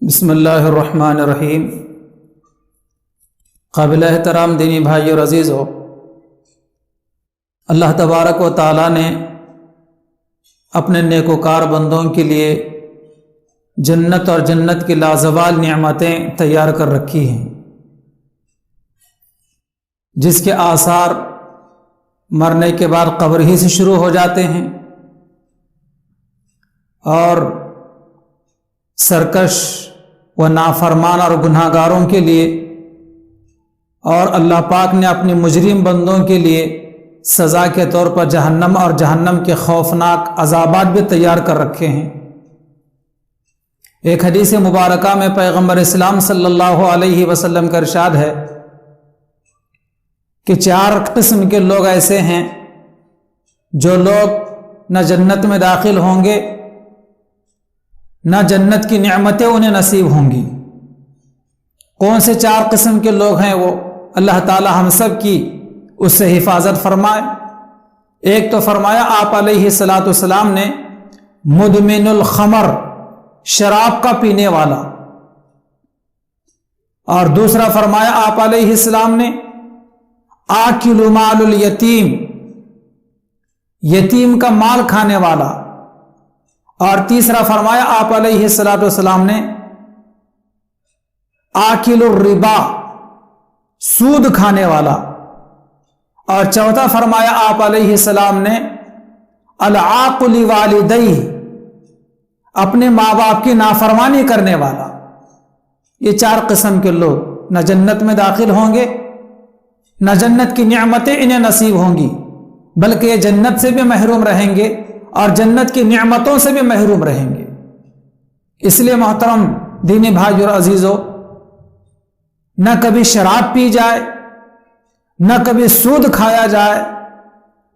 بسم اللہ الرحمن الرحیم۔ قابل احترام دینی بھائی اور عزیزو، اللہ تبارک و تعالیٰ نے اپنے نیکوکار بندوں کے لیے جنت اور جنت کی لازوال نعمتیں تیار کر رکھی ہیں، جس کے آثار مرنے کے بعد قبر ہی سے شروع ہو جاتے ہیں، اور سرکش و نافرمان اور گناہگاروں کے لیے اور اللہ پاک نے اپنے مجرم بندوں کے لیے سزا کے طور پر جہنم اور جہنم کے خوفناک عذابات بھی تیار کر رکھے ہیں۔ ایک حدیث مبارکہ میں پیغمبر اسلام صلی اللہ علیہ وسلم کا ارشاد ہے کہ 4 قسم کے لوگ ایسے ہیں جو لوگ نہ جنت میں داخل ہوں گے نہ جنت کی نعمتیں انہیں نصیب ہوں گی۔ کون سے 4 قسم کے لوگ ہیں وہ؟ اللہ تعالی ہم سب کی اس سے حفاظت فرمائے۔ ایک تو فرمایا آپ علیہ الصلاۃ والسلام نے مدمن الخمر، شراب کا پینے والا، اور دوسرا فرمایا آپ علیہ السلام نے آکل مال الیتیم، یتیم کا مال کھانے والا، اور تیسرا فرمایا آپ علیہ الصلاۃ والسلام نے آکل الربا، سود کھانے والا، اور چوتھا فرمایا آپ علیہ السلام نے العاق لوالدیہ، اپنے ماں باپ کی نافرمانی کرنے والا۔ یہ 4 قسم کے لوگ نہ جنت میں داخل ہوں گے نہ جنت کی نعمتیں انہیں نصیب ہوں گی، بلکہ یہ جنت سے بھی محروم رہیں گے اور جنت کی نعمتوں سے بھی محروم رہیں گے۔ اس لیے محترم دینی بھائی اور عزیزو، نہ کبھی شراب پی جائے، نہ کبھی سود کھایا جائے،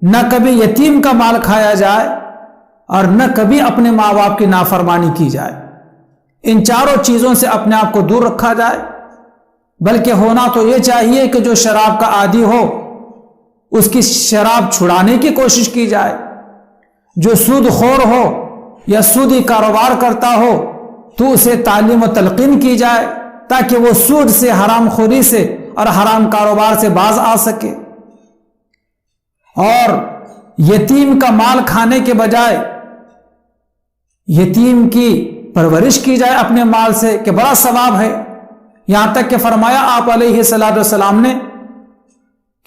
نہ کبھی یتیم کا مال کھایا جائے، اور نہ کبھی اپنے ماں باپ کی نافرمانی کی جائے۔ ان 4 چیزوں سے اپنے آپ کو دور رکھا جائے، بلکہ ہونا تو یہ چاہیے کہ جو شراب کا عادی ہو اس کی شراب چھڑانے کی کوشش کی جائے، جو سود خور ہو یا سودی کاروبار کرتا ہو تو اسے تعلیم و تلقین کی جائے تاکہ وہ سود سے، حرام خوری سے اور حرام کاروبار سے باز آ سکے، اور یتیم کا مال کھانے کے بجائے یتیم کی پرورش کی جائے اپنے مال سے، کہ بڑا ثواب ہے۔ یہاں تک کہ فرمایا آپ علیہ الصلاۃ والسلام نے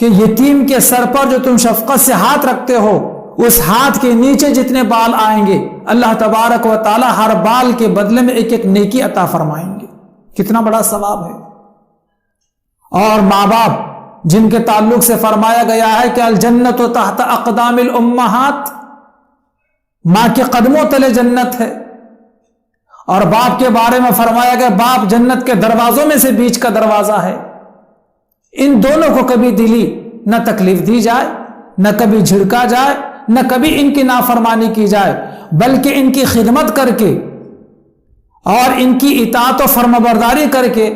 کہ یتیم کے سر پر جو تم شفقت سے ہاتھ رکھتے ہو، اس ہاتھ کے نیچے جتنے بال آئیں گے اللہ تبارک و تعالی ہر بال کے بدلے میں ایک نیکی عطا فرمائیں گے۔ کتنا بڑا ثواب ہے۔ اور ماں باپ جن کے تعلق سے فرمایا گیا ہے کہ الجنت تحت اقدام الامہات، ماں کے قدموں تلے جنت ہے، اور باپ کے بارے میں فرمایا گیا باپ جنت کے دروازوں میں سے بیچ کا دروازہ ہے۔ ان دونوں کو کبھی دلی نہ تکلیف دی جائے، نہ کبھی جھڑکا جائے، نہ کبھی ان کی نافرمانی کی جائے، بلکہ ان کی خدمت کر کے اور ان کی اطاعت و فرمانبرداری کر کے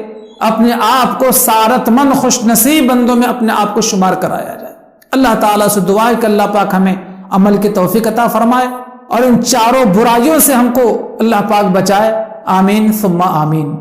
اپنے آپ کو سعادت مند خوش نصیب بندوں میں اپنے آپ کو شمار کرایا جائے۔ اللہ تعالیٰ سے دعا ہے کہ اللہ پاک ہمیں عمل کی توفیق عطا فرمائے اور ان 4 برائیوں سے ہم کو اللہ پاک بچائے۔ آمین ثم آمین۔